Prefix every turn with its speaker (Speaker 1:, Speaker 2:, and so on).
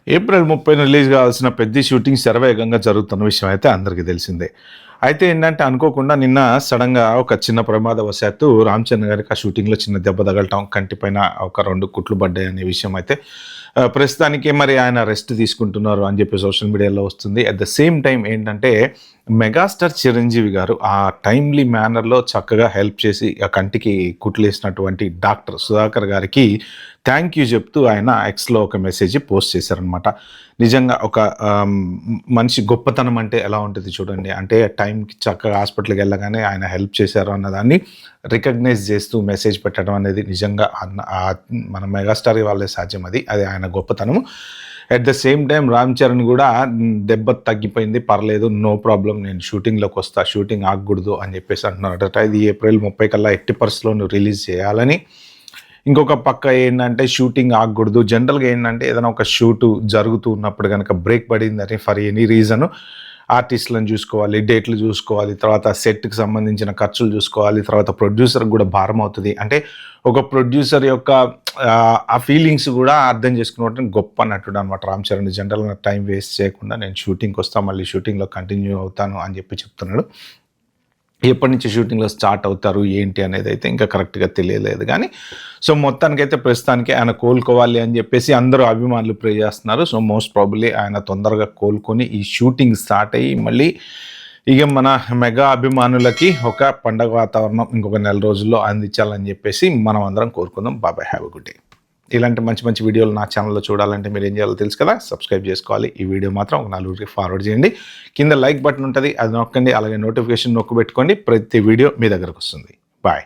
Speaker 1: April 30 release కావాల్సిన పెద్ద shooting శరవేగంగా జరుగుతున్న విషయం అయితే అందరికీ తెలిసిందే. అయితే ఏంటంటే అనుకోకుండా నిన్న సడన్‌గా ఒక చిన్న ప్రమాదవశాత్తు రామ్ చరణ్ గారికి ఆ షూటింగ్‌లో చిన్న దెబ్బ తగలటం, కంటిపైన ఒక 2 కుట్లు పడ్డాయి అనే విషయం అయితే ప్రస్తుతానికి మరి ఆయన రెస్ట్ తీసుకుంటున్నారు అని చెప్పి సోషల్ మీడియాలో వస్తుంది. అట్ ద సేమ్ టైమ్ ఏంటంటే మెగాస్టార్ చిరంజీవి గారు ఆ టైమ్లీ మేనర్‌లో చక్కగా హెల్ప్ చేసి ఆ కంటికి కుట్లేసినటువంటి డాక్టర్ సుధాకర్ గారికి థ్యాంక్ యూ చెప్తూ ఆయన ఎక్స్‌లో ఒక మెసేజ్ పోస్ట్ చేశారనమాట. నిజంగా ఒక మనిషి గొప్పతనం అంటే ఎలా ఉంటుంది చూడండి. అంటే టైంకి చక్కగా హాస్పిటల్‌కి వెళ్ళగానే ఆయన హెల్ప్ చేశారు అన్నదాన్ని రికగ్నైజ్ చేస్తూ మెసేజ్ పెట్టడం అనేది నిజంగా మన మెగాస్టార్ వాళ్ళే సాధ్యం అది. అది ఆయన గొప్పతనం. At the same time Ram Charan కూడా దెబ్బ తగ్గిపోయింది, పర్లేదు, నో ప్రాబ్లమ్, నేను షూటింగ్‌లోకి వస్తా, షూటింగ్ ఆగకూడదు అని చెప్పేసి అంటున్నారట. ఇది ఏప్రిల్ 30 కల్లా ఎట్టి పరిస్థితుల్లోనూ రిలీజ్ చేయాలని. ఇంకొక పక్క ఏంటంటే షూటింగ్ ఆగకూడదు. జనరల్‌గా ఏంటంటే ఏదైనా ఒక షూటు జరుగుతూ ఉన్నప్పుడు గనక బ్రేక్ పడిందని ఫర్ ఎనీ రీజను ఆర్టిస్ట్‌లను చూసుకోవాలి, డేట్లు చూసుకోవాలి, తర్వాత సెట్‌కి సంబంధించిన ఖర్చులు చూసుకోవాలి, తర్వాత ప్రొడ్యూసర్‌కి కూడా భారం అవుతది. అంటే ఒక ప్రొడ్యూసర్ యొక్క ఆ ఫీలింగ్స్ కూడా అర్థం చేసుకున్నటువంటి గొప్ప నటుడు అనమాట రామ్ చరణ్. జనరల్‌గా టైం వేస్ట్ చేయకుండా నేను షూటింగ్‌కి వస్తా, మళ్ళీ షూటింగ్‌లో కంటిన్యూ అవుతాను అని చెప్పి చెప్తున్నాడు. ఎప్పటి నుంచి షూటింగ్‌లో స్టార్ట్ అవుతారు ఏంటి అనేది అయితే ఇంకా కరెక్ట్‌గా తెలియలేదు కానీ, సో మొత్తానికైతే ప్రస్తుతానికి ఆయన కోలుకోవాలి అని చెప్పేసి అందరూ అభిమానులు ప్రే చేస్తున్నారు. సో మోస్ట్ ప్రాబబ్లీ ఆయన తొందరగా కోలుకొని ఈ షూటింగ్ స్టార్ట్ అయ్యి మళ్ళీ ఇక మన మెగా అభిమానులకి ఒక పండగ వాతావరణం ఇంకొక నెల రోజుల్లో అందించాలని చెప్పేసి మనం అందరం కోరుకుందాం. Bye, have a good day. ఇలాంటి మంచి మంచి వీడియోలు నా ఛానల్లో చూడాలంటే మీరు ఏం చేయాలో తెలుసు కదా, సబ్స్క్రైబ్ చేసుకోవాలి. ఈ వీడియో మాత్రం ఒక నలుగురికి ఫార్వర్డ్ చేయండి. కింద లైక్ బటన్ ఉంటుంది, అది నొక్కండి. అలాగే నోటిఫికేషన్ నొక్కి పెట్టుకోండి, ప్రతి వీడియో మీ దగ్గరకు వస్తుంది. బాయ్.